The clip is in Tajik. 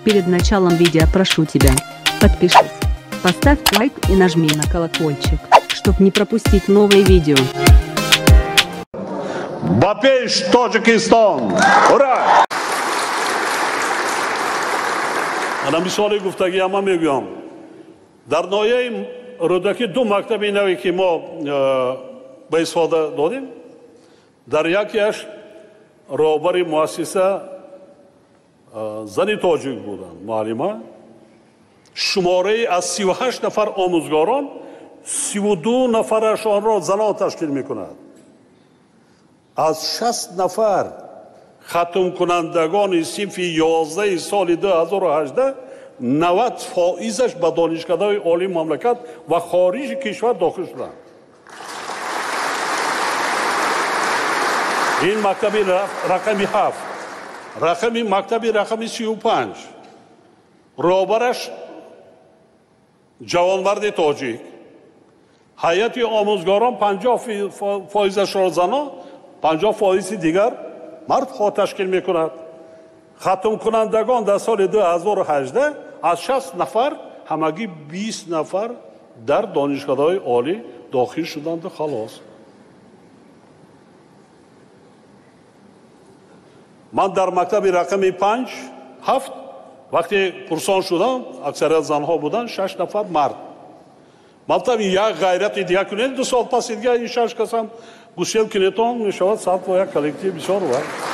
Перед началом видео прошу тебя, подпишись, поставь лайк и нажми на колокольчик, чтобы не пропустить новые видео. Бапеш, Тоджикистан! Ура! Ana misoli guftagi ham میگم در نایه رودکی دو مکتب نوی که ما به استفاده دادیم در یکیش رهبر مؤسسه زنی تاجیک بودن معلمه شماره از 38 نفر آموزگاران 32 نفرشان را زنان تشکیل میکند از 60 نفر ختم کنندگان صنف 11 سال 2018 90% به دانشکده‌های عالی مملکت و خارج کشور داخل شدند. این مکتب رقم 7 مکتب رقم 35 رهبرش جوانمرد تاجیک هیئت آموزگاران 50% را زنان 50% دیگر مرد خود تشکیل میکند. ختم کنندگان در سال 2018 از 60 نفر همگی 20 نفر در دانشگاه‌های عالی داخل شدند. خلاص من در مکتب رقم 7 وقتی پرسان شدم اکثریت زنها بودند 6 نفر مرد. من گفتم یک غیرت دیگه کنید 2 سال پس دیگه این 6 کس هم گوشل کنیتون میشود 100 و یک کلکتیو بسیار بود.